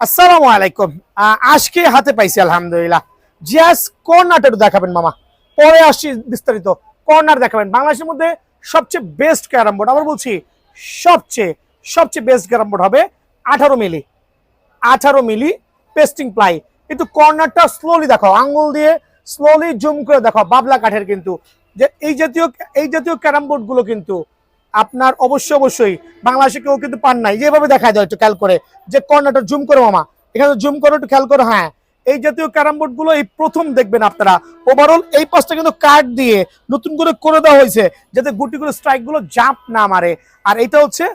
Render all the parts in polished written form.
আসসালামু আলাইকুম। আজকে হাতে পাইছি আলহামদুলিল্লাহ। জাস্ট কর্নারটা একটু দেখাবেন মামা, পরে আসছি বিস্তারিত। কর্নার দেখাবেন বাংলাদেশের মধ্যে সবচেয়ে বেস্ট ক্যারাম বোর্ড, আবার বলছি সবচেয়ে সবচেয়ে বেস্ট ক্যারাম বোর্ড হবে 18 মিলি। 18 মিলি পেস্টিং প্লাই। কিন্তু কর্নারটা স্লোলি দেখাও, আঙ্গুল দিয়ে স্লোলি জুম করে দেখাও। বাবলা কাঠের কিন্তু যে এই জাতীয় ক্যারাম বোর্ড গুলো কিন্তু আপনার অবশ্যই বাংলাদেশে কেউ কিন্তু পান নাই। যেভাবে দেখায় দেয় একটু খেয়াল করে, যে কর্নারটা জুম করে মামা, এখানে জুম করে একটু খেয়াল করে। হ্যাঁ, এই জাতীয় ক্যারাম বোর্ড গুলো এই প্রথম দেখবেন আপনারা। ওভারঅল এই পাশটা কিন্তু কাঠ দিয়ে নতুন করে দেওয়া হয়েছে, যাতে গুটিগুলো স্ট্রাইক গুলো জাম্প না মারে। আর এটা হচ্ছে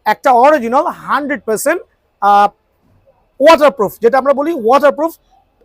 একটা অরিজিনাল 100% ওয়াটারপ্রুফ, যেটা আমরা বলি ওয়াটারপ্রুফ।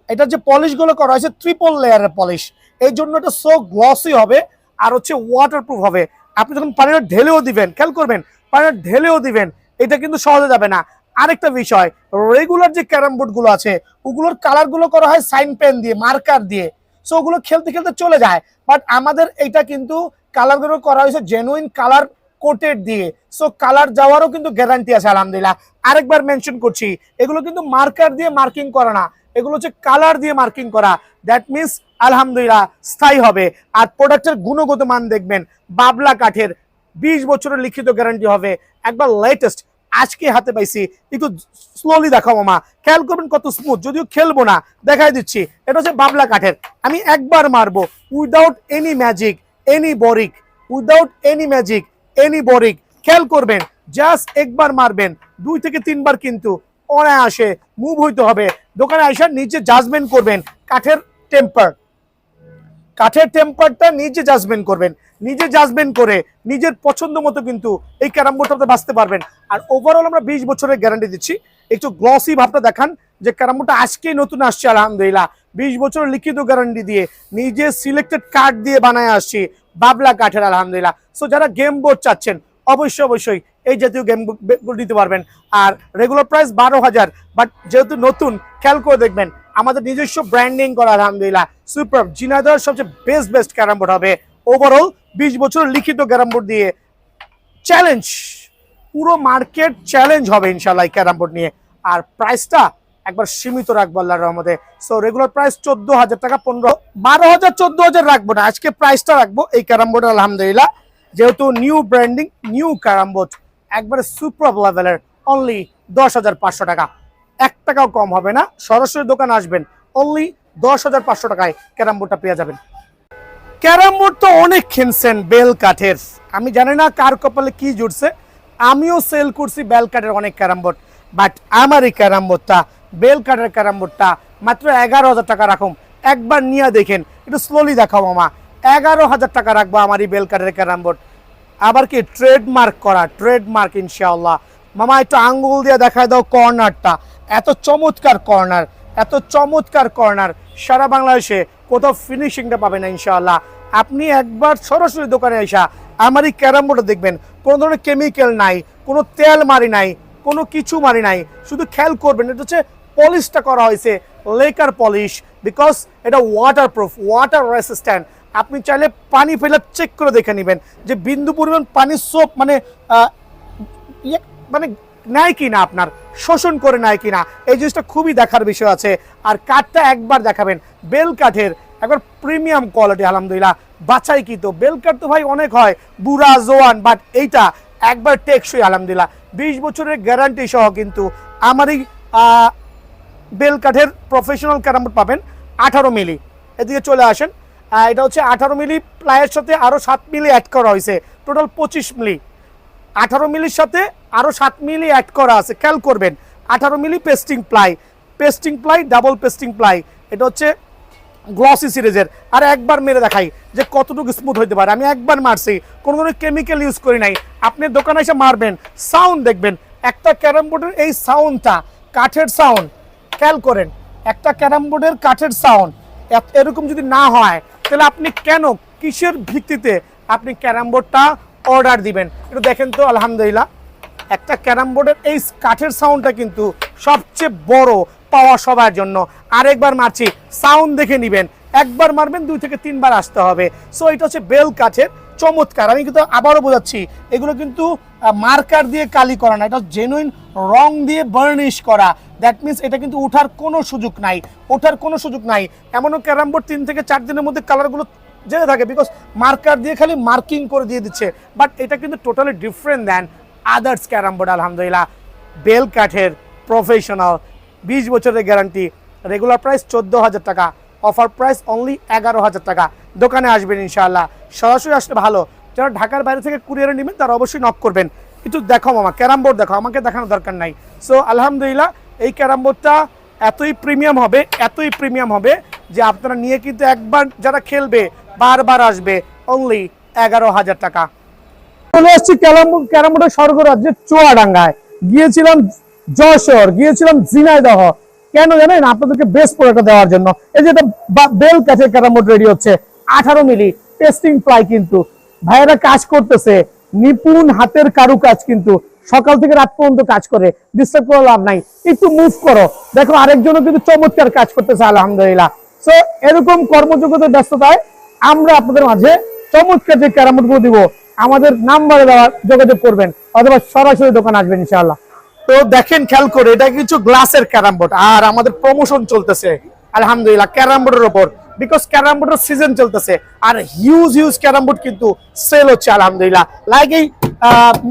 এটা যে পলিশ গুলো করা হয়েছে ট্রিপল লেয়ারের পলিশ, এই জন্য এটা সো গ্লসি হবে আর হচ্ছে ওয়াটারপ্রুফ হবে। আপনি যখন পানিটা ঢেলেও দিবেন, খেয়াল করবেন, পানিটা ঢেলেও দিবেন, এটা কিন্তু সহজে যাবে না। আরেকটা বিষয়, রেগুলার যে ক্যারাম বোর্ড গুলো আছে ওগুলোর কালার গুলো করা হয় সাইন পেন দিয়ে, মার্কার দিয়ে, সো ওগুলো খেলতে খেলতে চলে যায়। বাট আমাদের এটা কিন্তু কালার গুলো করা হয়েছে জেনুইন কালার কোটেড দিয়ে, সো কালার যাওয়ারও কিন্তু গ্যারান্টি আছে আলহামদুলিল্লাহ। আরেকবার মেনশন করছি, এগুলো কিন্তু মার্কার দিয়ে মার্কিং করা না, এগুলো হচ্ছে কালার দিয়ে মার্কিং করা। দ্যাট মিনস আলহামদুলিল্লাহ স্থায়ী হবে। আর প্রোডাক্টের গুণগত মান দেখবেন, বাবলা কাঠের 20 বছরের লিখিত গ্যারান্টি হবে, একবার লেটেস্ট। আজকে হাতে পাইছি, একটু স্লোলি দেখাও মামা, খেয়াল করবেন কত স্মুথ। যদিও খেলবো না, দেখাই দিচ্ছি। এটা হচ্ছে বাবলা কাঠের, আমি একবার মারবো without any magic, any boric, without any magic, any boric. খেয়াল করবেন, জাস্ট একবার মারবেন, 2 থেকে 3 বার কিন্তু অনায়াসে মুভ হইতে হবে। দোকানে আইসা নিজে জাজমেন্ট করবেন কাঠের টেম্পারটা নিজে জাজমেন্ট করবেন, নিজে জাজমেন্ট করে নিজের পছন্দ মতো কিন্তু এই ক্যারাম বোর্ডটাতে বাঁচতে পারবেন। আর ওভারঅল আমরা 20 বছরের গ্যারান্টি দিচ্ছি। একটু গ্লসি ভাবটা দেখান, যে ক্যারাম বোর্ডটা আজকেই নতুন আসছে আলহামদুলিল্লাহ, 20 বছরের লিখিত গ্যারান্টি দিয়ে নিজে সিলেক্টেড কাঠ দিয়ে বানায় আসছি, বাবলা কাঠের আলহামদুলিল্লাহ। সো যারা গেম বোর্ড চাচ্ছেন অবশ্যই এই জাতীয় গেম বোর্ড দিতে পারবেন। আর রেগুলার প্রাইস 12,000, বাট যেহেতু নতুন, খেয়াল করে দেখবেন আমাদের নিজস্ব ব্র্যান্ডিং করা আলহামদুলিল্লাহ। সুপার জিনাদার সবচেয়ে বেস্ট ক্যারাম বোর্ড হবে। ওভারঅল 20 বছরের লিখিত ক্যারাম বোর্ড দিয়ে চ্যালেঞ্জ, পুরো মার্কেট চ্যালেঞ্জ হবে ইনশাআল্লাহ এই ক্যারাম বোর্ড নিয়ে। আর প্রাইসটা একবার সীমিত রাখবো আল্লাহর রহমতে। সো রেগুলার প্রাইস 14,000 টাকা, 12,000 14,000 রাখবো না, আজকে প্রাইসটা রাখবো এই ক্যারাম বোর্ড আলহামদুলিল্লাহ। যেহেতু new branding, new carrom board, একবারে সুপার লেভেলের, অনলি 10,500 টাকা। 1 টাকাও কম হবে না। সরাসরি দোকান আসবেন, অনলি 10,500 টাকায় ক্যারাম বোর্ডটা পেয়ে যাবেন। ক্যারাম বোর্ড তো অনেক কিনছেন বেল কাঠের, আমি জানি না কার কপালে কি জুটছে। আমিও সেল করছি বেল কাঠের অনেক ক্যারাম বোর্ড, বাট আমার এই ক্যারাম বোর্ডটা, বেল কাঠের ক্যারাম বোর্ডটা মাত্র 11,000 টাকা রাখুন। একবার নিয়ে দেখেন, একটু স্লোলি দেখাও মামা। 11,000 টাকা রাখবো আমার এই বেল কাঠের ক্যারাম বোর্ড। আবার কি ট্রেডমার্ক করা, ট্রেডমার্ক ইনশাআল্লাহ। মামা একটু আঙ্গুল দিয়ে দেখায় দাও কর্নারটা, এত চমৎকার কর্নার, এত চমৎকার কর্নার সারা বাংলাদেশে কোথাও ফিনিশিংটা পাবে না ইনশাআল্লাহ। আপনি একবার সরাসরি দোকানে আসা আমার এই ক্যারাম বোর্ডে দেখবেন, কোনো ধরনের কেমিক্যাল নাই, কোনো তেল মারি নাই, কোনো কিছু মারি নাই। শুধু খেয়াল করবেন, এটা হচ্ছে পলিশটা করা হয়েছে লেকার পলিশ, বিকজ এটা ওয়াটারপ্রুফ, ওয়াটার রেসিস্ট্যান্ট। আপনি চাইলে পানি ফেলে চেক করে দেখে নেবেন যে বিন্দু পরিমাণ পানির সোপ মানে মানে নেয় কিনা, আপনার শোষণ করে নেয় কিনা, এই জিনিসটা খুবই দেখার বিষয় আছে। আর কাঠটা একবার দেখাবেন, বেল কাঠের একবার প্রিমিয়াম কোয়ালিটি আলহামদুলিল্লাহ, বাছাই কি তো। বেল কাঠ তো ভাই অনেক হয়, বুড়া জোয়ান, বাট এইটা একবার টেকসই আলহামদুলিল্লাহ। 20 বছরের গ্যারান্টি সহ কিন্তু আমার এই বেল কাঠের প্রফেশনাল ক্যারাম বোর্ড পাবেন। 18 মিলি, এদিকে চলে আসেন। এটা হচ্ছে 18 মিলি প্লাইয়ের সাথে আরও 7 মিলি অ্যাড করা হয়েছে, টোটাল 25 মিলি। 18 মিলির সাথে আরও 7 মিলি অ্যাড করা আছে, খেয়াল করবেন। 18 milli pasting ply, double pasting ply. এটা হচ্ছে গ্লসি সিরিজের। আর একবার মেরে দেখাই যে কতটুকু স্মুথ হইতে পারে। আমি একবার মারছি, কোনো ধরনের কেমিক্যাল ইউজ করি নাই। আপনি দোকানে এসে মারবেন, সাউন্ড দেখবেন। একটা ক্যারাম বোর্ডের এই সাউন্ডটা, কাঠের সাউন্ড, খেয়াল করেন, একটা ক্যারাম বোর্ডের কাঠের সাউন্ড এরকম যদি না হয়, তাহলে আপনি কেন, কিসের ভিত্তিতে আপনি ক্যারাম বোর্ডটা অর্ডার দিবেন? একটু দেখেন তো আলহামদুলিল্লাহ, একটা ক্যারাম বোর্ডের এই কাঠের সাউন্ডটা কিন্তু সবচেয়ে বড় পাওয়া সবার জন্য। আরেকবার মারছি, সাউন্ড দেখে নেবেন, একবার মারবেন 2 থেকে 3 বার আসতে হবে। সো এটা হচ্ছে বেল কাঠের চমৎকার। আমি কিন্তু আবারও বোঝাচ্ছি, এগুলো কিন্তু মার্কার দিয়ে কালি করা না, এটা জেনুইন রং দিয়ে বার্নিশ করা, দ্যাট মিনস এটা কিন্তু ওঠার কোনো সুযোগ নাই, ওঠার কোনো সুযোগ নাই। এমনও ক্যারাম বোর্ড 3 থেকে 4 দিনের মধ্যে কালারগুলো জেনে থাকে, বিকজ মার্কার দিয়ে খালি মার্কিং করে দিয়ে দিচ্ছে। বাট এটা কিন্তু totally different than others carrom board. আলহামদুলিল্লাহ বেল কাঠের প্রফেশনাল, 20 বছরের গ্যারান্টি, রেগুলার প্রাইস 14,000 টাকা, অফার প্রাইস অনলি 11,000 টাকা। দোকানে আসবেন ইনশাআল্লাহ, সরাসরি আসলে ভালো। যারা ঢাকার বাইরে থেকে কুরিয়ারে নেবেন তারা অবশ্যই নক করবেন। একটু দেখো মামা ক্যারাম বোর্ড দেখো, আমাকে দেখানোর দরকার নাই। সো আলহামদুলিল্লাহ এই ক্যারাম বোর্ডটা এতই প্রিমিয়াম হবে, এতই প্রিমিয়াম হবে যে আপনারা নিয়ে কিন্তু একবার যারা খেলবে বারবার আসবে। অনলি 11,000 টাকা। চলে আসছি ক্যারাম বোর্ডের স্বর্গরাজ্যে চুয়াডাঙ্গায়। গিয়েছিলাম যশোর, গিয়েছিলাম ঝিনাইদহ। কেন জানেন? আপনাদেরকে বেস্ট প্রোডাক্ট দেওয়ার জন্য। এই যে বেল কাঠের ক্যারাম বোর্ড রেডি হচ্ছে, 18 মিলি টেস্টিং প্লাই, কিন্তু ভাইয়েরা কাজ করতেছে, নিপুণ হাতের কারুকাজ, কিন্তু সকাল থেকে রাত পর্যন্ত কাজ করে, ডিস্টার্ব করে লাভ নাই। একটু মুভ করো, দেখো আরেকজনও কিন্তু চমৎকার কাজ করতেছে আলহামদুলিল্লাহ। সো এরকম কর্মযোগ্যতার ব্যস্ততায় আমরা আপনাদের মাঝে চমৎকার যে ক্যারাম বোর্ড গুলো দিব, আমাদের নাম্বারে দেওয়া যোগাযোগ করবেন অথবা সরাসরি দোকান আসবেন ইনশাআল্লাহ। তো দেখেন খেয়াল করে, এটা কিছু গ্লাসের ক্যারাম বোর্ড, আর আমাদের প্রমোশন চলতেছে আলহামদুলিল্লাহ ক্যারাম বোর্ডের উপর, বিকজ ক্যারাম বোর্ডের সিজন চলতেছে আর হিউজ ক্যারাম বোর্ড কিন্তু সেল হচ্ছে আলহামদুলিল্লাহ। লাইক এই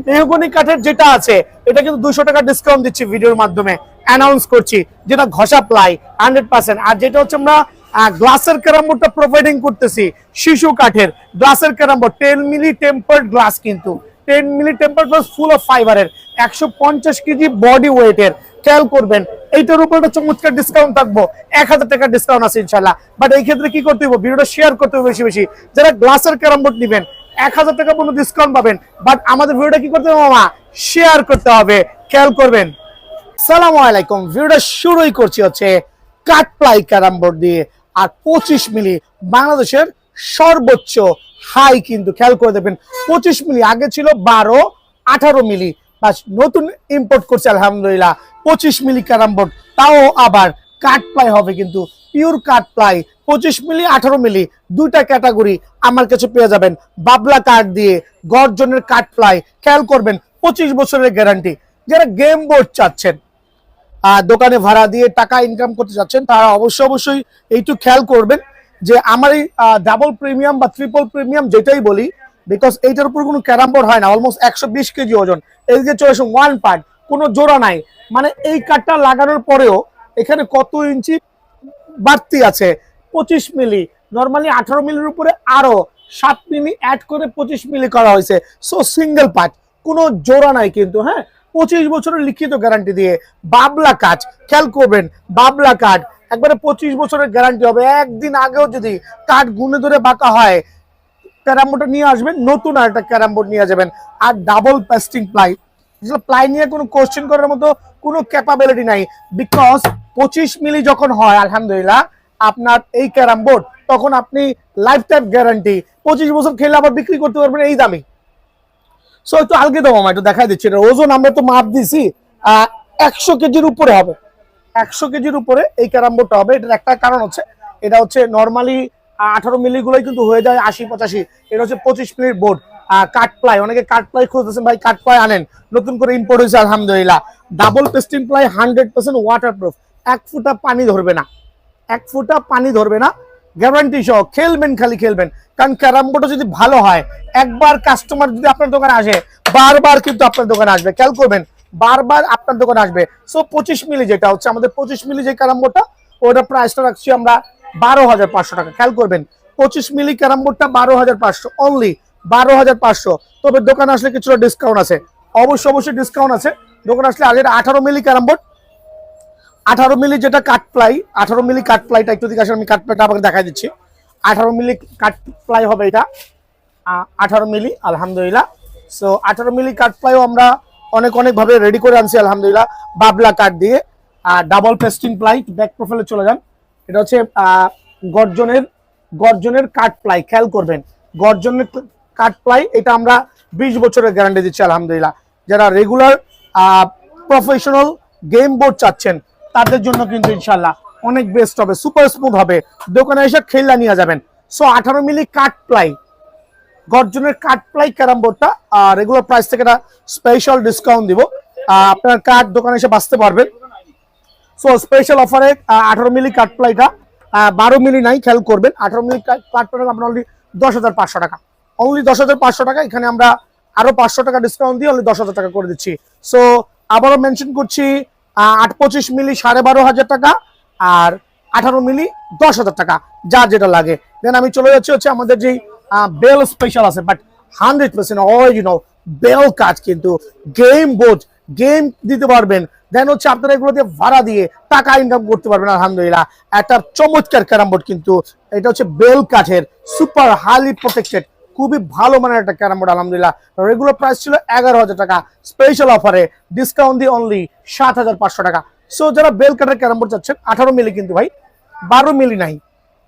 মেহগনি কাঠের যেটা আছে, এটা কিন্তু 200 টাকা ডিসকাউন্ট দিচ্ছি ভিডিওর মাধ্যমে, অ্যানাউন্স করছি, যেটা ঘষা প্লাই 100%। আর যেটা হচ্ছে আমরা গ্লাসের ক্যারাম বোর্ডটা প্রোভাইডিং করতেছি, শিশু কাঠের গ্লাসের ক্যারাম বোর্ড, 10 মিলি টেম্পার্ড গ্লাস, কিন্তু 10 মিলি টেম্পার্ড গ্লাস, ফুল অফ ফাইবারের, 150 কেজি বডি ওয়েটের। খেয়াল করবেন এইটার উপর একটা চমৎকার ডিসকাউন্ট থাকবো, 1000 টাকা ডিসকাউন্ট আছে ইনশাআল্লাহ। বাট এই ক্ষেত্রে কি করতে হবে? ভিডিওটা শেয়ার করতে হবে বেশি বেশি। যারা গ্লাসের ক্যারাম বোর্ড নেবেন 1000 টাকা পর্যন্ত ডিসকাউন্ট পাবেন, বাট আমাদের ভিডিওটা কি করতে হবে মামা? শেয়ার করতে হবে। খেয়াল করবেন। সালামু আলাইকুম, ভিডিওটা শুরুই করছি হচ্ছে কাঠ প্লাই ক্যারাম বোর্ড দিয়ে, আর 25 মিলি বাংলাদেশের সর্বোচ্চ হাই, কিন্তু খেয়াল করে দেখবেন 25 মিলি, আগে ছিল 12, 18 মিলি, বাস নতুন ইম্পোর্ট করছে আলহামদুলিল্লাহ 25 মিলি ক্যারাম বোর্ড, তাও আবার কাঠ প্লাই হবে, কিন্তু পিওর কাঠ প্লাই। 25 মিলি 18 মিলি দুইটা ক্যাটাগরি আমার কাছে পেয়ে যাবেন, বাবলা কাঠ দিয়ে গর্জনের কাঠ প্লাই। খেয়াল করবেন 25 বছরের গ্যারান্টি। যারা গেম বোর্ড চাচ্ছেন, দোকানে ভাড়া দিয়ে টাকা ইনকাম করতে চাচ্ছেন, তারা অবশ্যই এইটুকু খেয়াল করবেন যে আমার এই ডাবল প্রিমিয়াম বা ট্রিপল প্রিমিয়াম যেটাই বলি, বিকজ এইটার উপর কোনো ক্যারাম বোর্ড হয় না, অলমোস্ট 120 কেজি ওজন। এইদিকে চলে আসুন, ওয়ান পার্ট, কোনো জোড়া নাই, মানে এই কাঠটা লাগানোর পরেও এখানে কত ইঞ্চি বাড়তি আছে, 25 মিলি, নর্মালি 18 মিলির উপরে আরো 7 মিলি অ্যাড করে 25 মিলি করা হয়েছে। সো সিঙ্গেল পার্ট, কোনো জোড়া নাই কিন্তু। হ্যাঁ, 25 বছরের লিখিত গ্যারান্টি দিয়ে বাবলা কাঠ। খেয়াল করবেন বাবলা কাঠ একবারে 25 বছরের গ্যারান্টি হবে। একদিন আগেও যদি কাঠ গুনে ধরে বাঁকা হয়, ক্যারাম বোর্ডটা নিয়ে আসবেন, নতুন আর একটা ক্যারাম বোর্ড নিয়ে যাবেন। আর ডাবল পেস্টিং প্লাই, প্লাই নিয়ে কোনো কোশ্চেন করার মতো কোনো ক্যাপাবিলিটি নাই, বিকজ 25 মিলি যখন হয় আলহামদুলিল্লাহ আপনার এই ক্যারাম বোর্ড, তখন আপনি লাইফ টাইম গ্যারান্টি, 25 বছর খেলে আবার বিক্রি করতে পারবেন এই দামি। সো একটু আলগে দাও আমার, একটু দেখাই দিচ্ছি। এটা ওজন আমরা তো মাপ দিছি 100 কেজির উপরে হবে, 100 কেজির উপরে এই ক্যারাম বোর্ডটা হবে। এটার একটা কারণ হচ্ছে, এটা হচ্ছে নর্মালি 18 মিলি গুলোই কিন্তু হয়ে যায় 80-85, এটা হচ্ছে 25 মিলির বোর্ড। কাঠ প্লাই, অনেকে কাঠ প্লাই খুঁজতেছেন, ভাই কাঠ প্লাই আনেন, নতুন করে ইম্পোর্ট হয়েছে আলহামদুলিল্লাহ। ডাবল পেস্টিং প্লাই 100% ওয়াটারপ্রুফ, 1 ফুটা পানি ধরবে না, 1 ফুটা পানি ধরবে না, গ্যারান্টি সহ। খেলবেন, খালি খেলবেন, কারণ ক্যারাম বোর্ডটা যদি ভালো হয়, একবার কাস্টমার যদি আপনার দোকানে আসে, বারবার কিন্তু আপনার দোকানে আসবে। খেয়াল করবেন, বারবার আপনার দোকানে আসবে। সো 25 মিলি যেটা হচ্ছে আমাদের 25 মিলি যে ক্যারাম বোর্ডটা, ওটা প্রাইসটা রাখছি আমরা 12,500 টাকা। খেয়াল করবেন 25 মিলি ক্যারাম বোর্ডটা 12,500, অনলি 12,500। তবে দোকানে আসলে কিছুটা ডিসকাউন্ট আছে, অবশ্যই ডিসকাউন্ট আছে দোকানে আসলে। আর এটা 18 মিলি ক্যারাম বোর্ড, 18 মিলি যেটা কাঠ প্লাই, 18 মিলি কাঠ প্লাইটা একটু দিকে আসে, আমি কাঠ প্লাইটা আপনাকে দেখাই দিচ্ছি। 18 মিলি কাঠ প্লাই হবে এটা, 18 মিলি আলহামদুলিল্লাহ। সো 18 মিলি কাঠ প্লাইও আমরা অনেক ভাবে রেডি করে আনছি আলহামদুলিল্লাহ, বাবলা কাঠ দিয়ে। ডাবল পেস্টিং প্লাই, ব্যাক প্রোফাইলে চলে যান। এটা হচ্ছে গর্জনের কাঠ প্লাই। খেয়াল করবেন গর্জনের কাঠ প্লাই, এটা আমরা 20 বছরের গ্যারান্টি দিচ্ছি আলহামদুলিল্লাহ। যারা রেগুলার প্রফেশনাল গেম বোর্ড চাচ্ছেন, তাদের জন্য কিন্তু ইনশাল্লাহ অনেক বেস্ট হবে, সুপার স্মুথ হবে, দোকানে এসে খেললা নিয়ে যাবেন। সো 18 মিলি কাঠ প্লাই, গর্জনের কাঠ প্লাই ক্যারাম বোর্ডটা রেগুলার প্রাইস থেকে একটা স্পেশাল ডিসকাউন্ট দিব, আপনার কাঠ দোকানে এসে বাঁচতে পারবেন। সো স্পেশাল অফারে 18 মিলি কাঠ প্লাইটা 12 মিলি নাই, খেয়াল করবেন। 18 মিলি কাঠ প্লাই আপনার অনলি 10,500 টাকা, অনলি 10,500 টাকা। এখানে আমরা আরো 500 টাকা ডিসকাউন্ট দিয়ে অনলি 10,000 টাকা করে দিচ্ছি। সো আবারও মেনশন করছি, 825 মিলি 12,500 টাকা, আর 18 মিলি 10,000 টাকা, যা যেটা লাগে। দেন আমি চলে যাচ্ছি হচ্ছে আমাদের যেই বেল স্পেশাল আছে, বাট 100% অরিজিনাল বেল কাজ, কিন্তু গেম বোর্ড, গেম দিতে পারবেন। দেন হচ্ছে আপনারা এগুলো দিয়ে ভাড়া দিয়ে টাকা ইনকাম করতে পারবেন আলহামদুলিল্লাহ। একটা চমৎকার ক্যারাম বোর্ড, কিন্তু এটা হচ্ছে বেল কাঠের, সুপার হাইলি প্রোটেক্টেড, খুবই ভালো মানের একটা ক্যারাম বোর্ড আলহামদুলিল্লাহ। রেগুলার প্রাইস ছিল 11,000 টাকা, স্পেশাল অফারে ডিসকাউন্ট দিয়ে অনলি 7,500 টাকা। সো যারা বেল কাঠের ক্যারাম বোর্ড চাচ্ছেন, 18 মিলি কিন্তু ভাই, 12 মিলি নাই,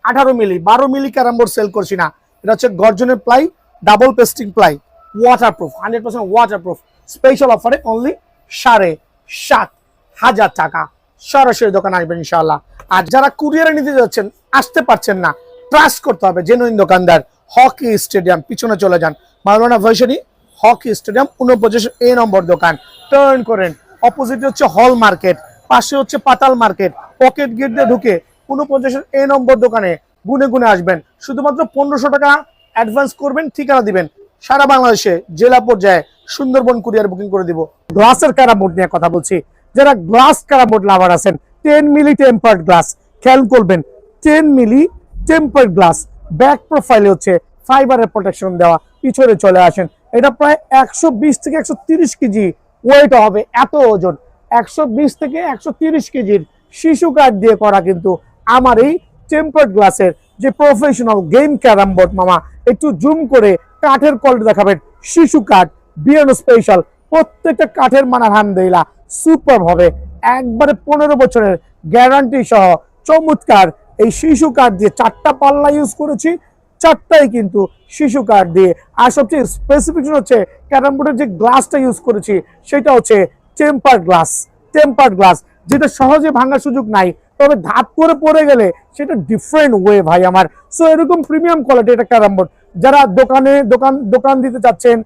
18 milli, 12 milli carrom board sale করছি না। এটা হচ্ছে গর্জনের ply, double pasting ply, waterproof, 100% waterproof. Special অফারে অনলি 7,500 টাকা। সরাসরি দোকান আসবেন ইনশাআল্লাহ। আর যারা কুরিয়ারে নিতে যাচ্ছেন, আসতে পারছেন না, ট্রাস্ট করতে হবে জেনুইন দোকানদার, হকি স্টেডিয়াম, পিছনে চলে যান, মাওলানা ভাইসানি হকি স্টেডিয়াম 49 নম্বর দোকান, টার্ন করেন, অপোজিটে হচ্ছে হল মার্কেট, পাশে হচ্ছে পাতাল মার্কেট, পকেট গেট দিয়ে ঢুকে 49 নম্বর দোকানে গুনে গুনে আসবেন। শুধুমাত্র 1500 টাকা অ্যাডভান্স করবেন, ঠিকানা দিবেন, সারা বাংলাদেশে জেলা পর্যায়ে সুন্দরবন কুরিয়ার বুকিং করে দিব। গ্লাসের ক্যারাম বোর্ড নিয়ে কথা বলছি। যারা গ্লাস ক্যারাম বোর্ড লাভার আছেন, 10 মিলি টেম্পার্ড গ্লাস, খেয়াল করবেন 10 মিলি টেম্পার্ড গ্লাস, ব্যাক প্রোফাইলে হচ্ছে ফাইবারের প্রোটেকশন দেওয়া, পিছনে চলে আসেন। এটা প্রায় 120 থেকে 130 কেজি ওয়েট হবে, এত ওজন, 120 থেকে 130 কেজির শিশু কাঠ দিয়ে করা কিন্তু আমার এই টেম্পার্ড গ্লাসের যে প্রফেশনাল গেম ক্যারাম বোর্ড। মামা একটু জুম করে কাঠের কোয়ালিটি দেখাবেন, শিশু কাঠ, বিয়ানো স্পেশাল, প্রত্যেকটা কাঠের মান আলহামদুলিল্লাহ সুপার হবে, একবারে 15 বছরের গ্যারান্টি সহ চমৎকার এই শিশু কাঠ দিয়ে 4টা পাল্লা ইউজ করেছি, 4টাই কিন্তু শিশু কাঠ দিয়ে। আর সবচেয়ে স্পেসিফিকেশন হচ্ছে ক্যারাম বোর্ডের যে গ্লাসটা ইউজ করেছি সেটা হচ্ছে টেম্পার্ড গ্লাস, টেম্পার্ড গ্লাস, যেটা সহজে ভাঙার সুযোগ নাই, তবে ধাপ করে পড়ে গেলে সেটা ডিফারেন্ট ওয়ে ভাই আমার। সো এরকম প্রিমিয়াম কোয়ালিটি এটা ক্যারাম বোর্ড, যারা দোকান দিতে চাচ্ছেন,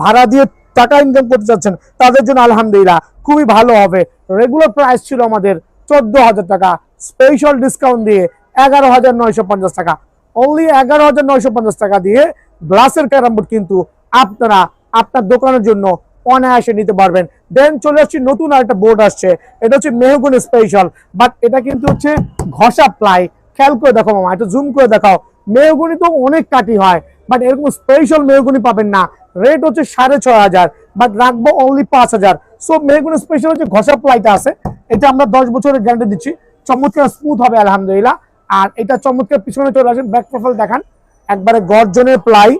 ভাড়া দিয়ে টাকা ইনকাম করতে চাচ্ছেন, তাদের জন্য আলহামদুলিল্লাহ খুবই ভালো হবে। রেগুলার প্রাইস ছিল আমাদের 14,000 টাকা, স্পেশাল ডিসকাউন্ট দিয়ে 11,950 টাকা, অনলি 11,950 টাকা দিয়ে গ্লাসের ক্যারাম বোর্ড কিন্তু আপনারা আপনার দোকানের জন্য অনায়াসে নিতে পারবেন। দেন চলে আসছি নতুন আরেকটা বোর্ড আসছে, এটা হচ্ছে মেহগনি স্পেশাল, বাট এটা কিন্তু হচ্ছে ঘষা প্লাই। খেয়াল করে দেখো মামা, এটা জুম করে দেখাও, মেহগনি তো অনেক কাটি হয়, বাট এরকম স্পেশাল মেহগনি পাবেন না। রেট হচ্ছে 6,500, বাট রাখবো অনলি 5,000। সো মেহগনি স্পেশাল হচ্ছে ঘষা প্লাইটা আছে, এটা আমরা 10 বছরের গ্যারান্টি দিচ্ছি, চমৎকার স্মুথ হবে আলহামদুলিল্লাহ। আর এটা চমৎকার পিছনে চলে আসেন, ব্যাক প্রোফাইল দেখান, একবারে গর্জনের প্লাই,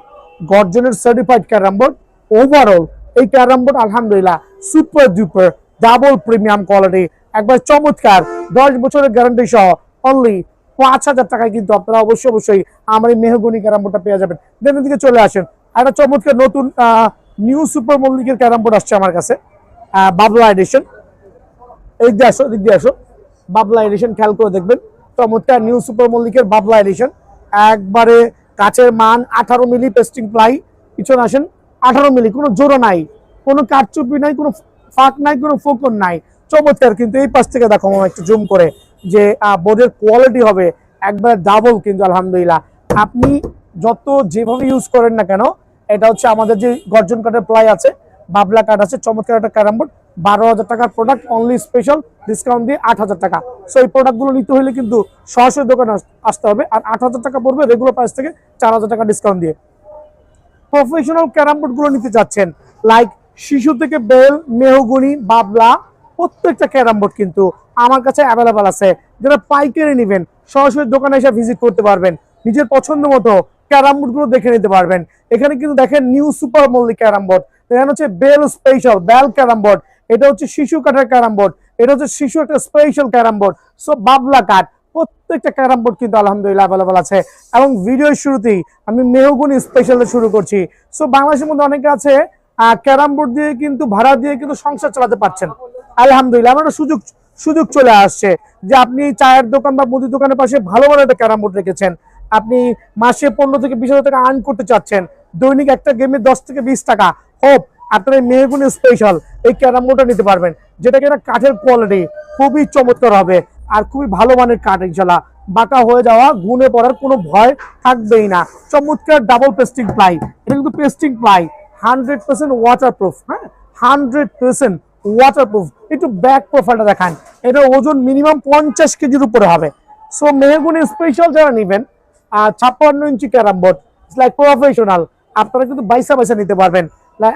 গর্জনের সার্টিফাইড ক্যারাম বোর্ড। ওভারঅল এই ক্যারাম বোর্ড আলহামদুলিল্লাহ super duper double premium quality, একবার চমৎকার, 10 বছরের গ্যারান্টি সহ অনলি 5,000 টাকায় কিন্তু আপনারা অবশ্যই আমার এই মেহগনি ক্যারাম বোর্ডটা পেয়ে যাবেন। দেন এদিকে চলে আসেন, একটা চমৎকার নতুন নিউ সুপার মল্লিকের ক্যারাম বোর্ড আসছে আমার কাছে, বাবলা এডিশন। এই দিয়ে আসো, দিক দিয়ে আসো, বাবলা এডিশন, খেয়াল করে দেখবেন, চমৎকার নিউ সুপার মল্লিকের বাবলা এডিশন, একবারে কাচের মান, 18 মিলি পেস্টিং প্লাই, পিছনে আসেন, 18 মিলি, কোনো জোড়া নাই, কোনো কারচুপি নাই, কোনো ফাঁক নাই, কোনো ফোকন নাই, চমৎকার। কিন্তু এই পাশ থেকে দেখো একটু জুম করে যে বোর্ডের কোয়ালিটি হবে একবার ডাবল কিন্তু আলহামদুলিল্লাহ। আপনি যত যেভাবে ইউজ করেন না কেন, এটা হচ্ছে আমাদের যে গর্জন কাঠের প্লাই আছে, বাবলা কাঠ আছে, চমৎকার একটা ক্যারাম বোর্ড, 12,000 টাকার প্রোডাক্ট, অনলি স্পেশাল ডিসকাউন্ট দিয়ে 8,000 টাকা। সো এই প্রোডাক্টগুলো নিতে হলে কিন্তু সরাসরি দোকানে আসতে হবে, আর 8,000 টাকা পড়বে রেগুলার প্রাইস থেকে 4,000 টাকা ডিসকাউন্ট দিয়ে। প্রফেশনাল ক্যারাম বোর্ড গুলো নিতে যাচ্ছেন, লাইক শিশু থেকে বেল, মেহগনি, বাবলা, প্রত্যেকটা ক্যারাম বোর্ড কিন্তু আমার কাছে অ্যাভেলেবেল আছে। যারা পাইকারি নেবেন, সরাসরি দোকানে এসে ভিজিট করতে পারবেন, নিজের পছন্দ মতো ক্যারাম বোর্ড গুলো দেখে নিতে পারবেন। এখানে কিন্তু দেখেন new super Mallick carrom board, এখানে হচ্ছে Bell special, Bell carrom board, এটা হচ্ছে শিশু কাঠের ক্যারাম বোর্ড, এটা হচ্ছে শিশু একটা স্পেশাল ক্যারাম বোর্ড। সো বাবলা কাঠ, প্রত্যেকটা ক্যারাম বোর্ড কিন্তু আলহামদুলিল্লাহ অ্যাভেলেবল আছে। এবং ভিডিওর শুরুতেই আমি মেহগনি স্পেশালে শুরু করছি। সো বাংলাদেশের মধ্যে অনেকে আছে ক্যারাম বোর্ড দিয়ে কিন্তু ভাড়া দিয়ে কিন্তু সংসার চালাতে পারছেন, আলহামদুলিল্লাহ আমার সুযোগ চলে আসছে যে আপনি চায়ের দোকান বা মুদির দোকানের পাশে ভালো একটা ক্যারাম বোর্ড রেখেছেন, আপনি মাসে 15 থেকে 20,000 টাকা আর্ন করতে চাচ্ছেন, দৈনিক একটা গেমে 10 থেকে 20 টাকা, হোপ আপনার এই মেহগনি স্পেশাল এই ক্যারাম বোর্ডটা নিতে পারবেন। যেটা কিনা কাঠের কোয়ালিটি খুবই চমৎকার হবে আর খুবই ভালো মানের কাঠ, ইনশাল্লাহ বাঁকা হয়ে যাওয়া গুনে পড়ার কোনো ভয় থাকবেই না। চমৎকার ডাবল পেস্টিং প্লাই, এটা কিন্তু পেস্টিং প্লাই 100% ওয়াটারপ্রুফ, হ্যাঁ 100% ওয়াটারপ্রুফ। একটু ব্যাক প্রোফাইলটা দেখান, এটা ওজন মিনিমাম 50 কেজির উপরে হবে। সো মেহগনি স্পেশাল যারা নেবেন 56 ইঞ্চি ক্যারাম বোর্ড লাইক প্রফেশনাল, আপনারা কিন্তু বাইসা বাইসা নিতে পারবেন।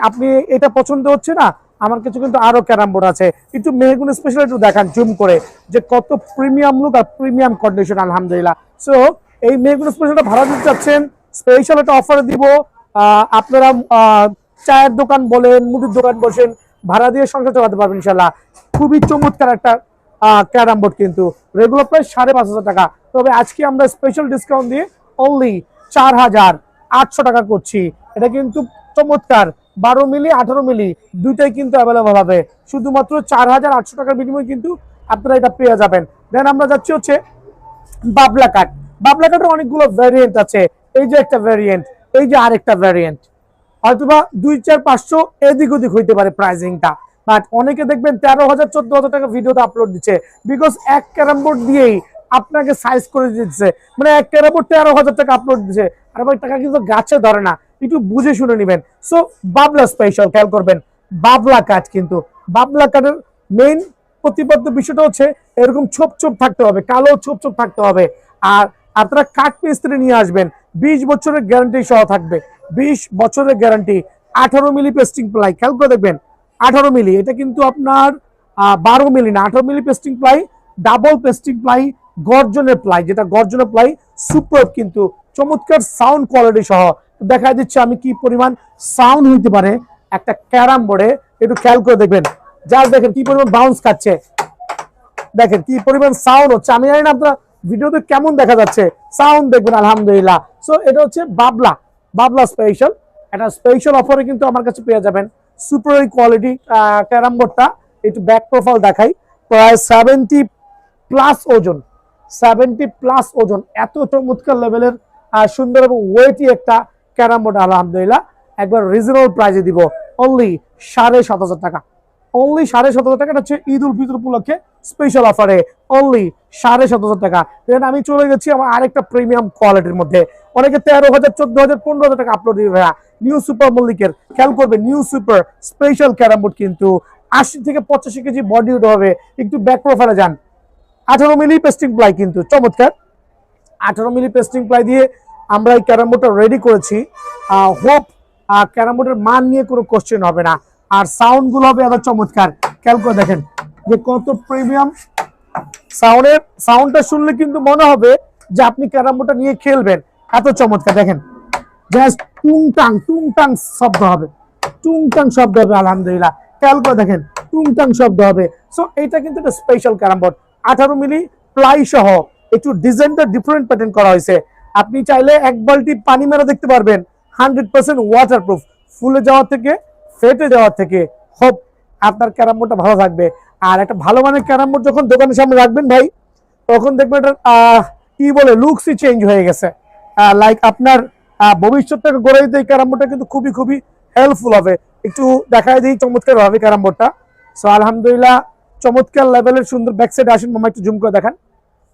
আপনি এটা পছন্দ হচ্ছে না, আমার কাছে কিন্তু আরো ক্যারাম বোর্ড আছে। একটু মেহগনি স্পেশাল একটু দেখান জুম করে যে কত প্রিমিয়াম লুক আর প্রিমিয়াম কন্ডিশন, আলহামদুলিল্লাহ। সো এই মেহগনি স্পেশালটা ভাড়া দিতে চাচ্ছেন, স্পেশাল একটা অফার দিব। আপনারা চায়ের দোকান বলেন, মুদির দোকান বসেন, ভাড়া দিয়ে সংসার চালাতে পারবেন ইনশাল্লাহ। খুবই চমৎকার একটা ক্যারাম বোর্ড, কিন্তু রেগুলার প্রাইস 5,500 টাকা। তবে আজকে আমরা স্পেশাল ডিসকাউন্ট দিয়ে অনলি 4,800 টাকা করছি। এটা কিন্তু চমৎকার 12 মিলি 18 মিলি দুইটাই কিন্তু অ্যাভেলেবল হবে, শুধুমাত্র 4,800 টাকার বিনিময়ে কিন্তু আপনারা এটা পেয়ে যাবেন। দেন আমরা যাচ্ছি হচ্ছে বাবলা কাঠ। বাবলা কাঠের অনেকগুলো ভ্যারিয়েন্ট আছে, এই যে একটা ভ্যারিয়েন্ট, এই যে আরেকটা ভ্যারিয়েন্ট, হয়তোবা 2-4-500 এদিক ওদিক হইতে পারে প্রাইসিংটা, বাট অনেকে দেখবেন 13,000 14,000 টাকা ভিডিওতে আপলোড দিচ্ছে, বিকজ এক ক্যারাম বোর্ড দিয়েই আপনাকে সাইজ করে দিচ্ছে, মানে এক ক্যারাম বোর্ড 13,000 টাকা আপলোড দিচ্ছে। আর ভাই টাকা কিন্তু গাছে ধরে না, একটু বুঝে শুনে নেবেন। সো বাবলা স্পেশাল খেয়াল করবেন, বাবলা কাঠ, কিন্তু বাবলা কাঠের মেইন প্রতিপাদ্য বিষয়টা হচ্ছে এরকম ছোপ ছোপ থাকতে হবে, কালো ছোপ ছোপ থাকতে হবে। আর আপনারা কাঠ মিস্ত্রি নিয়ে আসবেন, 20 বছরের গ্যারান্টি সহ থাকবে, 20 বছরের গ্যারান্টি। 18 মিলি পেস্টিং প্লাই, খেয়াল করে দেখবেন 18 মিলি, এটা কিন্তু আপনার 12 মিলি না, 18 milli pasting ply, double pasting ply, গর্জনের প্লাই, যেটা গর্জনের প্লাই সুপার, কিন্তু চমৎকার সাউন্ড কোয়ালিটি সহ। দেখা দিচ্ছে আমি কি পরিমাণ সাউন্ড হইতে পারে একটা ক্যারাম বোর্ডে, একটু খেয়াল করে দেখবেন। জাস্ট দেখেন কি পরিমাণ বাউন্স খাচ্ছে, দেখেন কি পরিমাণ সাউন্ড হচ্ছে। আমি জানি না আপনারা ভিডিওতে কেমন দেখা যাচ্ছে, সাউন্ড দেখবেন আলহামদুলিল্লাহ। সো এটা হচ্ছে বাবলা, বাবলা স্পেশাল, একটা স্পেশাল অফারে কিন্তু আমার কাছে পেয়ে যাবেন সুপার কোয়ালিটি ক্যারাম বোর্ডটা। একটু ব্যাক প্রোফাইল দেখাই, প্রায় 70+ ওজন, 70+ ওজন, এত চমৎকার লেভেলের সুন্দর এবং ওয়েটি একটা ক্যারাম বোর্ড আলহামদুলিল্লাহ। একবার রিজনেবল প্রাইসে দিব, অনলি 7,500 টাকা, অনলি 7,500 টাকা। হচ্ছে ঈদ উল ফিতর উপলক্ষে স্পেশাল অফারে অনলি 7,500 টাকা। দেন আমি চলে গেছি আমার আরেকটা প্রিমিয়াম কোয়ালিটির মধ্যে। অনেকে 13,000 14,000 15,000 টাকা আপলোড দিবে ভাইয়া। নিউ সুপার মল্লিকের খেয়াল করবে, new super special carrom board, কিন্তু 80 থেকে 85 কেজি বডি উঠে হবে। একটু ব্যাক প্রোফাইলে যান, 18 মিলি পেস্টিং প্লাই, কিন্তু চমৎকার 18 মিলি পেস্টিং প্লাই দিয়ে আমরা এই ক্যারাম বোর্ডটা রেডি করেছি। হোপ ক্যারাম বোর্ডের মান নিয়ে কোনো কোশ্চেন হবে না, আর সাউন্ড গুলো হবে আবার চমৎকার। খেয়াল করে দেখেন যে কত প্রিমিয়াম সাউন্ডটা শুনলে কিন্তু মনে হবে যে আপনি ক্যারাম বোর্ডটা নিয়ে খেলবেন, এত চমৎকার। দেখেন জাস্ট টুংটাং টুংটাং শব্দ হবে, টুংটাং শব্দ হবে আলহামদুলিল্লাহ। খেয়াল করে দেখেন টুংটাং শব্দ হবে। সো এটা কিন্তু একটা স্পেশাল ক্যারাম বোর্ড, 18 মিলি প্লাই সহ, একটু ডিজাইনটা ডিফারেন্ট প্যাটার্ন করা হয়েছে। আপনি চাইলে এক বালতি পানি মেরে দেখতে পারবেন, 100% ওয়াটারপ্রুফ, ফুলে যাওয়ার থেকে ফেটে যাওয়ার থেকে হোপ আপনার ক্যারাম বোর্ডটা ভালো থাকবে। আর একটা ভালো মানের ক্যারাম বোর্ড যখন দোকানের সামনে রাখবেন ভাই, তখন দেখবেন এটা কি বলে লুকসই চেঞ্জ হয়ে গেছে। লাইক আপনার ভবিষ্যৎটাকে গড়ে দিতে এই ক্যারাম বোর্ডটা কিন্তু খুবই খুবই হেল্পফুল হবে। একটু দেখায় দিই চমৎকার হবে ক্যারাম বোর্ডটা। সো আলহামদুলিল্লাহ চমৎকার লেভেলের সুন্দর ব্যাক সাইড আসেন, মামা একটু জুম করে দেখান।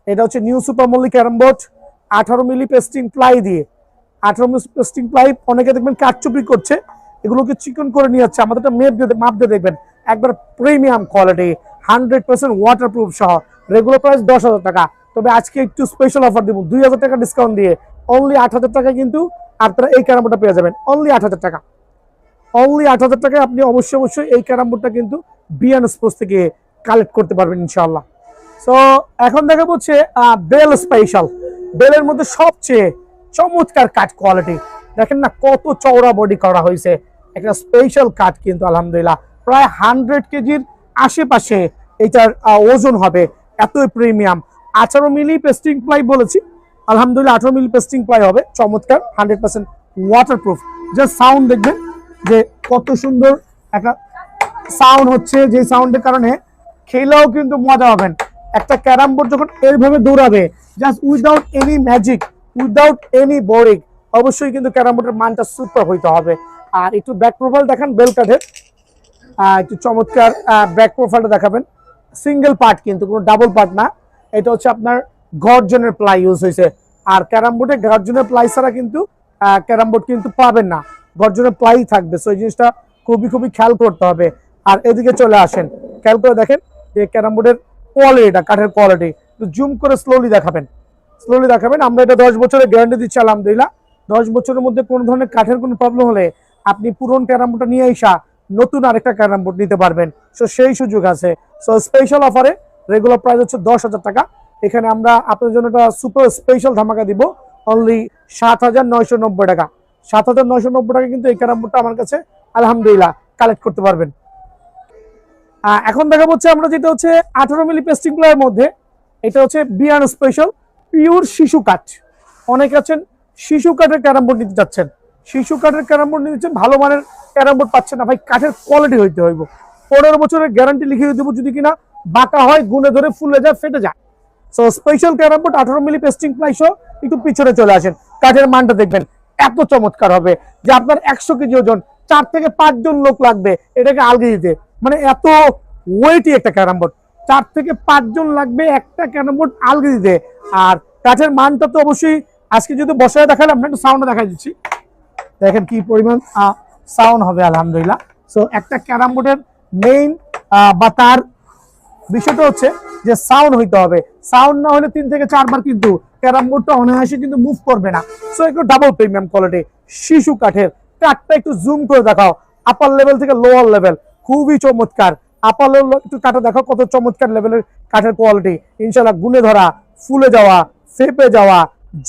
এটা হচ্ছে new super মল্লি carrom board, 18 milli pasting ply দিয়ে, 18 মিলি পেস্টিং প্লাই। অনেকে দেখবেন কাঠচুপড়ি করছে, এগুলোকে চিকন করে নিয়ে যাচ্ছে, আমাদের মাপ দিয়ে দেখবেন একবার প্রিমিয়াম কোয়ালিটি, 100% ওয়াটারপ্রুফ সহ। রেগুলার প্রাইস 10,000 টাকা, তবে আজকে একটু স্পেশাল অফার দিব 2,000 টাকা ডিসকাউন্ট দিয়ে অনলি 8,000 টাকা কিন্তু আপনারা এই ক্যারাম বোর্ডটা পেয়ে যাবেন অনলি 8,000 টাকা। অনলি 8,000 টাকায় আপনি অবশ্যই এই ক্যারাম বোর্ডটা কিন্তু বিয়ান স্পোর্টস থেকে কালেক্ট করতে পারবেন ইনশাআল্লাহ। সো এখন দেখা হচ্ছে বেল স্পেশাল, বেলের মধ্যে সবচেয়ে চমৎকার কাঠ কোয়ালিটি। দেখেন না কত চওড়া বডি করা হয়েছে, একটা স্পেশাল কাঠ কিন্তু আলহামদুলিল্লাহ। প্রায় 100 কেজির আশেপাশে এটার ওজন হবে, এতই প্রিমিয়াম। 18 মিলি পেস্টিং প্লাই বলেছি, আলহামদুলিল্লাহ 18 মিলি পেস্টিং প্লাই হবে, চমৎকার 100% ওয়াটারপ্রুফ। জাস্ট সাউন্ড দেখবেন যে কত সুন্দর একটা সাউন্ড হচ্ছে, যে সাউন্ডের কারণে খেলাও কিন্তু মজা হবেন। একটা ক্যারাম বোর্ড যখন এইভাবে দৌড়াবে just without any magic, without any boring, অবশ্যই কিন্তু ক্যারাম বোর্ডের মানটা সুপার হইতে হবে। আর একটু ব্যাক প্রোফাইল দেখান বেল কাঠের, একটু চমৎকার ব্যাক প্রোফাইলটা দেখাবেন। সিঙ্গেল পার্ট কিন্তু, কোনো ডাবল পার্ট না। এটা হচ্ছে আপনার গর্জনের প্লাই ইউজ হয়েছে। আর ক্যারাম বোর্ডে গর্জনের প্লাই ছাড়া কিন্তু ক্যারাম বোর্ড কিন্তু পাবেন না, গর্জনের প্লাই থাকবে। সো এই জিনিসটা খুবই খুবই খেয়াল করতে হবে। আর এদিকে চলে আসেন, খেয়াল করে দেখেন যে ক্যারাম বোর্ডের কোয়ালিটিটা, কাঠের কোয়ালিটি একটু জুম করে স্লোলি দেখাবেন, স্লোলি দেখাবেন। আমরা এটা 10 বছরের গ্যারান্টি দিচ্ছি আলহামদুলিল্লাহ। 10 বছরের মধ্যে কোনো ধরনের কাঠের কোনো প্রবলেম হলে আপনি পুরনো ক্যারাম বোর্ডটা নিয়ে আসা নতুন আরেকটা ক্যারাম বোর্ড নিতে পারবেন। সো সেই সুযোগ আছে। সো স্পেশাল অফারে রেগুলার প্রাইস হচ্ছে 10,000 টাকা। এখানে আমরা আপনাদের জন্য একটা সুপার স্পেশাল ধামাকা দিব, অনলি 7,990 টাকা। 7,990 টাকা কিন্তু এই ক্যারাম বোর্ডটা আমার কাছে আলহামদুলিল্লাহ কালেক্ট করতে পারবেন। এখন দেখা হচ্ছে আমরা যেটা হচ্ছে 18 মিলি পেস্টিং প্লাইয়ের মধ্যে, এটা হচ্ছে বিয়ান স্পেশাল পিওর শিশু কাঠ। অনেকে আছেন শিশু কাঠের ক্যারাম বোর্ড নিতে যাচ্ছেন, শিশু কাঠের ক্যারাম বোর্ড নিতে ভালো মানের ক্যারাম বোর্ড পাচ্ছেন না ভাই, কাঠের কোয়ালিটি হইতে হইব। 15 বছরের গ্যারান্টি লিখিয়ে দেবো, যদি কিনা বাঁকা হয়, গুনে ধরে ফুলে যায়, ফেটে যায়। So special carrom board 18 milli pasting ply সহ একটু পিছনে চলে আসেন। কাঠের মানটা দেখবেন এত চমৎকার হবে যে আপনার 100 কেজি ওজন, 4 থেকে 5 জন লোক লাগবে এটাকে আলগে দিতে। মানে এত ওয়েটি একটা ক্যারাম বোর্ড, 4 থেকে 5 জন লাগবে একটা ক্যারাম বোর্ড আলগে দিতে। আর কাঠের মানটা তো অবশ্যই আজকে যদি বসায় দেখালে আমরা একটু সাউন্ড দেখাই দিচ্ছি, দেখেন কি পরিমাণ সাউন্ড হবে আলহামদুলিল্লাহ। সো একটা ক্যারাম বোর্ডের মেইন বা তার বিষয়টা হচ্ছে যে সাউন্ড হইতে হবে। সাউন্ড না হলে 3 থেকে 4 বার কিন্তু ক্যারাম বোর্ডটা অনায়াসে কিন্তু মুভ করবে না। সো একটু ডাবল প্রিমিয়াম কোয়ালিটি শিশু কাঠের। কাঠটা একটু জুম করে দেখাও, আপার লেভেল থেকে লোয়ার লেভেল, খুবই চমৎকার। আপার লেভেল একটু কাঠটা দেখাও, কত চমৎকার লেভেলের কাঠের কোয়ালিটি। ইনশাল্লাহ গুনে ধরা, ফুলে যাওয়া, ফেপে যাওয়া,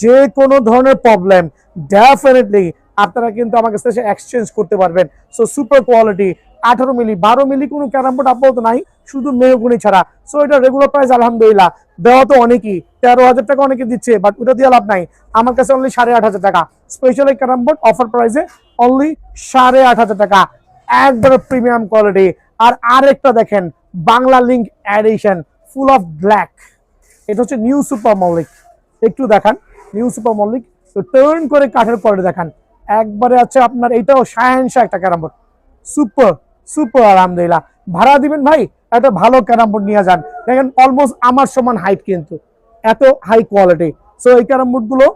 যে কোনো ধরনের প্রবলেম ডেফিনেটলি আপনারা কিন্তু আমার কাছে এক্সচেঞ্জ করতে পারবেন। সো সুপার কোয়ালিটি 18 মিলি 12 মিলি কোনো ক্যারাম বোর্ড আপাতত নাই, শুধু মেহগুনি ছাড়া। সো এটা রেগুলার প্রাইস আলহামদুলিল্লাহ দেওয়া তো অনেকেই 13,000 টাকা অনেকে দিচ্ছে, বাট ওটা দিয়ে লাভ নাই। আমার কাছে অনলি 8,500 টাকা স্পেশাল এই ক্যারাম বোর্ড অফার প্রাইসে, অনলি 8,500 টাকা, একবারে প্রিমিয়াম কোয়ালিটি। আর আরেকটা দেখেন Bangla link edition full of black, এটা হচ্ছে নিউ সুপার মল্লিক। একটু দেখান নিউ সুপার মল্লিক, তো টার্ন করে কাঠের কোয়ালিটি দেখান একবারে আছে আপনার। এইটাও শাহেনশা একটা ক্যারাম বোর্ড, সুপার সুপার আলহামদুলিল্লাহ। ভাড়া দিবেন ভাই, একটা ভালো ক্যারাম বোর্ড নিয়ে যান। দেখেন অলমোস্ট আমার সমান হাইট, কিন্তু এত হাই কোয়ালিটি। সো এই ক্যারাম বোর্ড গুলো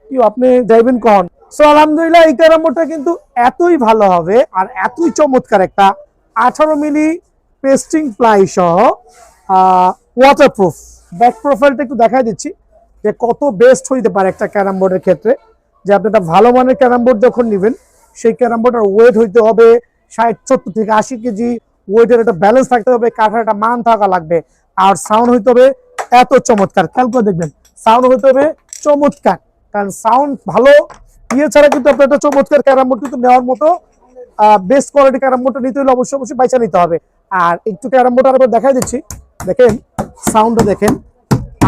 কি আপনি যাইবেন কখন? সো আলহামদুলিল্লাহ এই ক্যারাম বোর্ডটা কিন্তু এতই ভালো হবে আর এতই চমৎকার একটা 18 মিলি পেস্টিং প্লাই সহ ওয়াটারপ্রুফ। ব্যাক প্রোফাইলটা একটু দেখাই দিচ্ছি যে কত বেস্ট হইতে পারে একটা ক্যারাম বোর্ডের ক্ষেত্রে। যে আপনি একটা ভালো মানের ক্যারাম বোর্ড যখন নেবেন, সেই ক্যারাম বোর্ডের ওয়েট হইতে হবে 60-70 থেকে 80 কেজি। ওয়েটের একটা ব্যালেন্স থাকতে হবে, কাঠের একটা মান থাকা লাগবে। আর সাউন্ড হইতে হবে এত চমৎকার, খেয়াল করে দেখবেন সাউন্ড হইতে হবে চমৎকার। কারণ সাউন্ড ভালো ইয়ে ছাড়া কিন্তু আপনার একটা চমৎকার ক্যারাম বোর্ড কিন্তু নেওয়ার মতো, বেস্ট কোয়ালিটি ক্যারাম বোর্ডটা নিতে হলে অবশ্যই অবশ্যই পয়সা নিতে হবে। আর একটু ক্যারাম বোর্ড আরেকবার দেখাই দিচ্ছি, দেখেন সাউন্ডটা দেখেন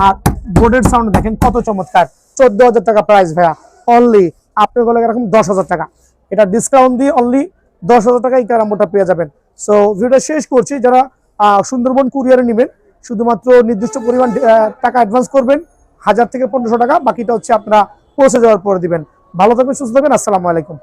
আর বোর্ডের সাউন্ড দেখেন কত চমৎকার। 14,000 টাকা প্রাইস ভাইয়া, অনলি আপনার গলে এরকম 10,000 টাকা। এটা ডিসকাউন্ট দিয়ে অনলি 10,000 টাকা এই ক্যারাম বোর্ডটা পেয়ে যাবেন। সো ভিডিওটা শেষ করছি, যারা সুন্দরবন কুরিয়ারে নেবেন শুধুমাত্র নির্দিষ্ট পরিমাণ টাকা অ্যাডভান্স করবেন, 1000 থেকে 1500 টাকা, বাকিটা হচ্ছে আপনারা পৌঁছে যাওয়ার পরে দিবেন। ভালো থাকবেন, সুস্থ থাকবেন, আসসালামু আলাইকুম।